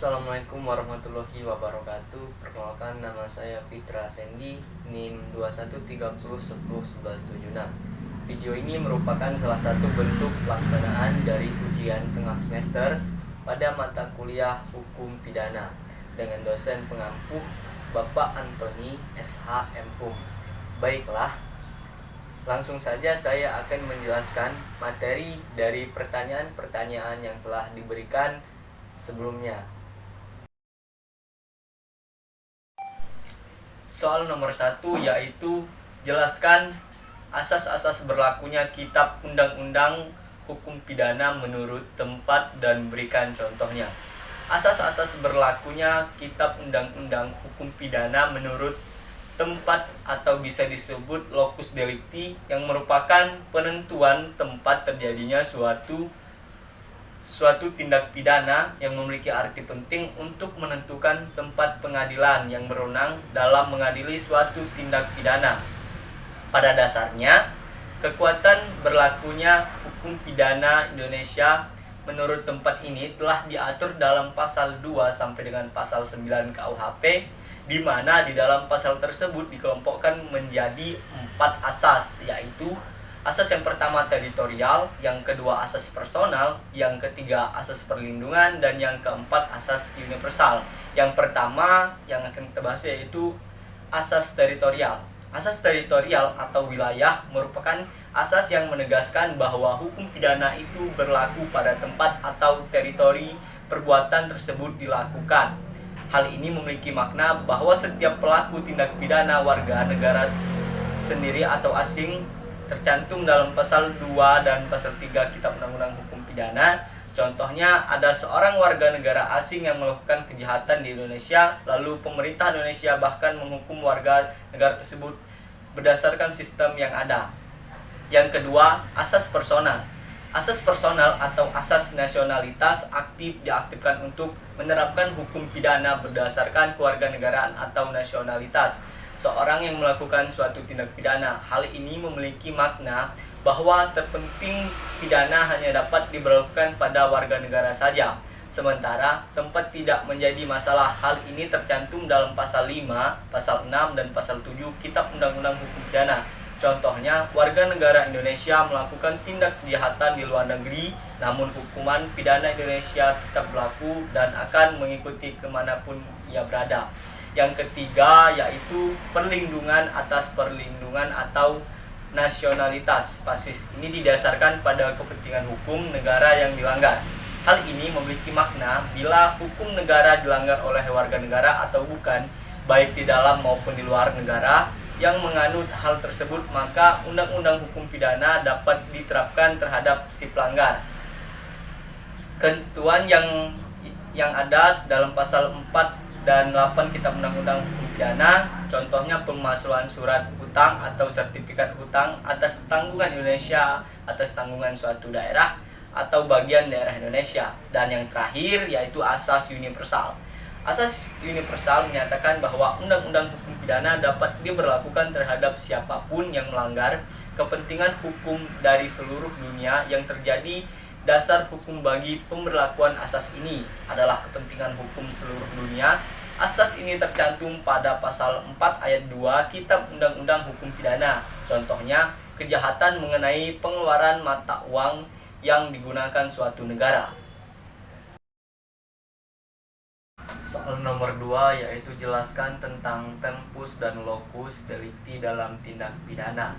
Assalamualaikum warahmatullahi wabarakatuh. Perkenalkan, nama saya Fitra Sendi, NIM 2130101176. Video ini merupakan salah satu bentuk pelaksanaan dari ujian tengah semester pada mata kuliah Hukum Pidana dengan dosen pengampu Bapak Antoni SH.M.Hum. Baiklah, langsung saja saya akan menjelaskan materi dari pertanyaan-pertanyaan yang telah diberikan sebelumnya. Soal nomor 1 yaitu jelaskan asas-asas berlakunya Kitab Undang-Undang Hukum Pidana menurut tempat dan berikan contohnya. Asas-asas berlakunya Kitab Undang-Undang Hukum Pidana menurut tempat atau bisa disebut locus delicti yang merupakan penentuan tempat terjadinya suatu tindak pidana yang memiliki arti penting untuk menentukan tempat pengadilan yang berwenang dalam mengadili suatu tindak pidana. Pada dasarnya, kekuatan berlakunya hukum pidana Indonesia menurut tempat ini telah diatur dalam pasal 2 sampai dengan pasal 9 KUHP, di mana di dalam pasal tersebut dikelompokkan menjadi 4 asas, yaitu asas yang pertama teritorial, yang kedua asas personal, yang ketiga asas perlindungan, dan yang keempat asas universal. Yang pertama yang akan kita bahas yaitu asas teritorial. Asas teritorial atau wilayah merupakan asas yang menegaskan bahwa hukum pidana itu berlaku pada tempat atau teritori perbuatan tersebut dilakukan. Hal ini memiliki makna bahwa setiap pelaku tindak pidana warga negara sendiri atau asing tercantum dalam pasal 2 dan pasal 3 Kitab Undang-Undang Hukum Pidana. Contohnya, ada seorang warga negara asing yang melakukan kejahatan di Indonesia, lalu pemerintah Indonesia bahkan menghukum warga negara tersebut berdasarkan sistem yang ada. Yang kedua, asas personal. Asas personal atau asas nasionalitas aktif diaktifkan untuk menerapkan hukum pidana berdasarkan kewarganegaraan atau nasionalitas seorang yang melakukan suatu tindak pidana. Hal ini memiliki makna bahwa terpenting pidana hanya dapat diberlakukan pada warga negara saja, sementara tempat tidak menjadi masalah. Hal ini tercantum dalam pasal 5, pasal 6, dan pasal 7 Kitab Undang-Undang Hukum Pidana. Contohnya, warga negara Indonesia melakukan tindak kejahatan di luar negeri, namun hukuman pidana Indonesia tetap berlaku dan akan mengikuti kemanapun ia berada. Yang ketiga yaitu perlindungan atas perlindungan atau nasionalitas PASIS. Ini didasarkan pada kepentingan hukum negara yang dilanggar. Hal ini memiliki makna bila hukum negara dilanggar oleh warga negara atau bukan, baik di dalam maupun di luar negara yang menganut hal tersebut, maka undang-undang hukum pidana dapat diterapkan terhadap si pelanggar. Ketentuan yang ada dalam pasal 4 dan 8 Kitab Undang-Undang Hukum Pidana, contohnya pemalsuan surat hutang atau sertifikat hutang atas tanggungan Indonesia atas tanggungan suatu daerah atau bagian daerah Indonesia. Dan yang terakhir yaitu asas universal. Asas universal menyatakan bahwa undang-undang hukum pidana dapat diberlakukan terhadap siapapun yang melanggar kepentingan hukum dari seluruh dunia. Yang terjadi dasar hukum bagi pemberlakuan asas ini adalah kepentingan hukum seluruh dunia. Asas ini tercantum pada pasal 4 ayat 2 Kitab Undang-Undang Hukum Pidana. Contohnya, kejahatan mengenai pengeluaran mata uang yang digunakan suatu negara. Soal nomor 2 yaitu jelaskan tentang tempus dan locus delicti dalam tindak pidana.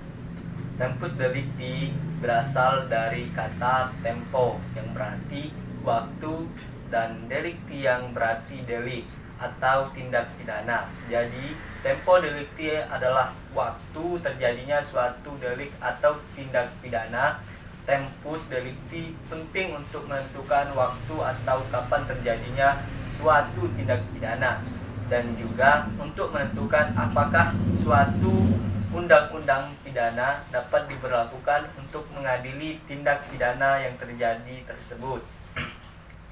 Tempus delicti berasal dari kata tempo yang berarti waktu dan delicti yang berarti delik atau tindak pidana. Jadi, tempo delicti adalah waktu terjadinya suatu delik atau tindak pidana. Tempus delicti penting untuk menentukan waktu atau kapan terjadinya suatu tindak pidana, dan juga untuk menentukan apakah suatu undang-undang pidana dapat diberlakukan untuk mengadili tindak pidana yang terjadi tersebut.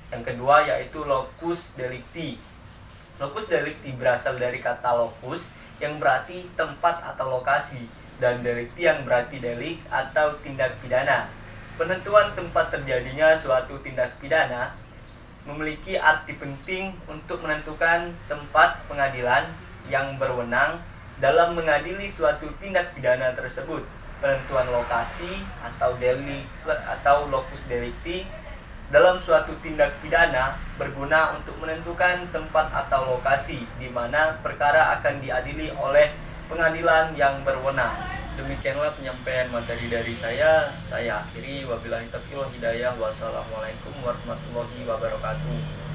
Yang kedua yaitu locus delicti. Locus delicti berasal dari kata locus yang berarti tempat atau lokasi, dan delicti yang berarti delik atau tindak pidana. Penentuan tempat terjadinya suatu tindak pidana memiliki arti penting untuk menentukan tempat pengadilan yang berwenang dalam mengadili suatu tindak pidana tersebut. Penentuan lokasi atau delik atau lokus delicti dalam suatu tindak pidana berguna untuk menentukan tempat atau lokasi di mana perkara akan diadili oleh pengadilan yang berwenang. Demikianlah penyampaian materi dari saya. Saya akhiri, wabillahi taufiq wal hidayah. Wassalamualaikum warahmatullahi wabarakatuh.